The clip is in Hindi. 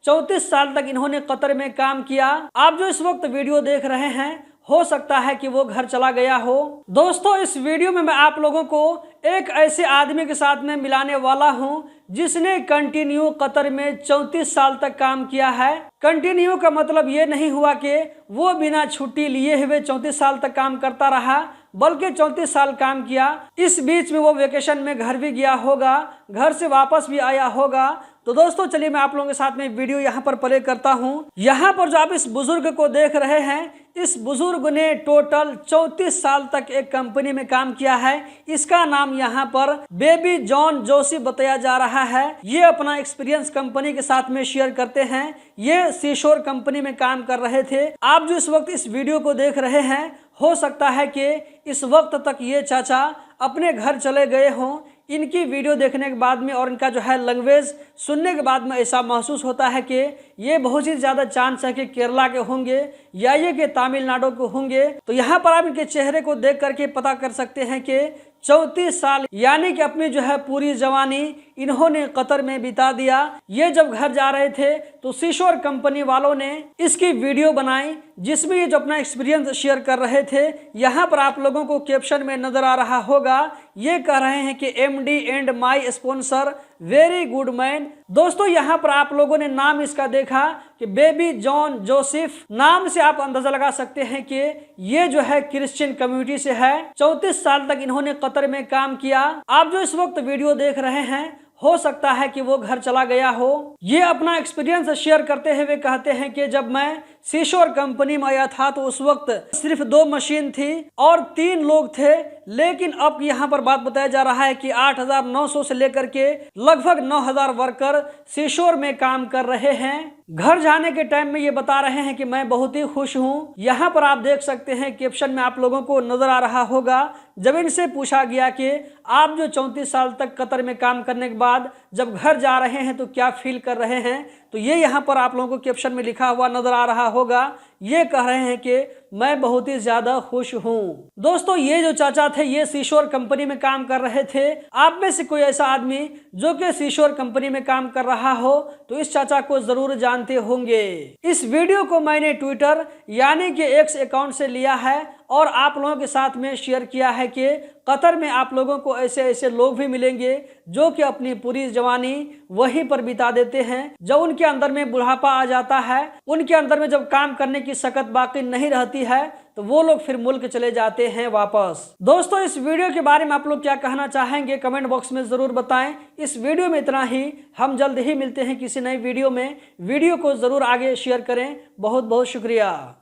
34 साल तक इन्होंने कतर में काम किया। आप जो इस वक्त वीडियो देख रहे हैं, हो सकता है कि वो घर चला गया हो। दोस्तों, इस वीडियो में मैं आप लोगों को एक ऐसे आदमी के साथ में मिलाने वाला हूं जिसने कंटिन्यू कतर में 34 साल तक काम किया है। कंटिन्यू का मतलब ये नहीं हुआ कि वो बिना छुट्टी लिए हुए 34 साल तक काम करता रहा, बल्कि 34 साल काम किया। इस बीच में वो वेकेशन में घर भी गया होगा, घर से वापस भी आया होगा। तो दोस्तों चलिए मैं आप लोगों के साथ में वीडियो यहाँ पर प्ले करता हूँ। यहाँ पर जो आप इस बुजुर्ग को देख रहे हैं, इस बुजुर्ग ने टोटल 34 साल तक एक कंपनी में काम किया है। इसका नाम यहाँ पर बेबी जॉन जोसेफ बताया जा रहा है। ये अपना एक्सपीरियंस कंपनी के साथ में शेयर करते हैं। ये सीशोर कंपनी में काम कर रहे थे। आप जो इस वक्त इस वीडियो को देख रहे हैं, हो सकता है कि इस वक्त तक ये चाचा अपने घर चले गए हों। इनकी वीडियो देखने के बाद में और इनका जो है लैंग्वेज सुनने के बाद में ऐसा महसूस होता है कि ये बहुत ही ज़्यादा चांस है कि केरला के होंगे या ये कि तमिलनाडु के होंगे। तो यहाँ पर आप इनके चेहरे को देख करके पता कर सकते हैं कि 34 साल यानी कि अपनी जो है पूरी जवानी इन्होंने कतर में बिता दिया। ये जब घर जा रहे थे तो सीशोर कंपनी वालों ने इसकी वीडियो बनाई जिसमें ये जो अपना एक्सपीरियंस शेयर कर रहे थे। यहाँ पर आप लोगों को कैप्शन में नजर आ रहा होगा, ये कह रहे हैं कि MD and my sponsor very good man. दोस्तों यहाँ पर आप लोगों ने नाम इसका देखा कि बेबी जॉन जोसेफ। नाम से आप अंदाजा लगा सकते हैं कि ये जो है क्रिश्चियन कम्युनिटी से है। 34 साल तक इन्होंने कतर में काम किया। आप जो इस वक्त वीडियो देख रहे हैं, हो सकता है कि वो घर चला गया हो। ये अपना एक्सपीरियंस शेयर करते हुए कहते हैं कि जब मैं सीशोर कंपनी में आया था तो उस वक्त सिर्फ 2 मशीन थी और 3 लोग थे, लेकिन अब यहाँ पर बात बताया जा रहा है कि 8,900 से लेकर के लगभग 9,000 वर्कर सीशोर में काम कर रहे हैं। घर जाने के टाइम में ये बता रहे हैं कि मैं बहुत ही खुश हूँ। यहाँ पर आप देख सकते हैं कैप्शन में आप लोगों को नजर आ रहा होगा, जब इनसे पूछा गया कि आप जो 34 साल तक कतर में काम करने के बाद जब घर जा रहे हैं तो क्या फील कर रहे हैं, तो ये यहाँ पर आप लोगों को कैप्शन में लिखा हुआ नजर आ रहा होगा। ये कह रहे हैं कि मैं बहुत ही ज्यादा खुश हूँ। दोस्तों ये जो चाचा थे ये सीशोर कंपनी में काम कर रहे थे। आप में से कोई ऐसा आदमी जो कि सीशोर कंपनी में काम कर रहा हो तो इस चाचा को जरूर जानते होंगे। इस वीडियो को मैंने ट्विटर यानी कि X अकाउंट से लिया है और आप लोगों के साथ में शेयर किया है कि कतर में आप लोगों को ऐसे ऐसे लोग भी मिलेंगे जो कि अपनी पूरी जवानी वहीं पर बिता देते हैं। जब उनके अंदर में बुढ़ापा आ जाता है, उनके अंदर में जब काम करने की सकत बाकी नहीं रहती है, तो वो लोग फिर मुल्क चले जाते हैं वापस। दोस्तों इस वीडियो के बारे में आप लोग क्या कहना चाहेंगे कमेंट बॉक्स में जरूर बताएं। इस वीडियो में इतना ही। हम जल्द ही मिलते हैं किसी नई वीडियो में। वीडियो को जरूर आगे शेयर करें। बहुत बहुत शुक्रिया।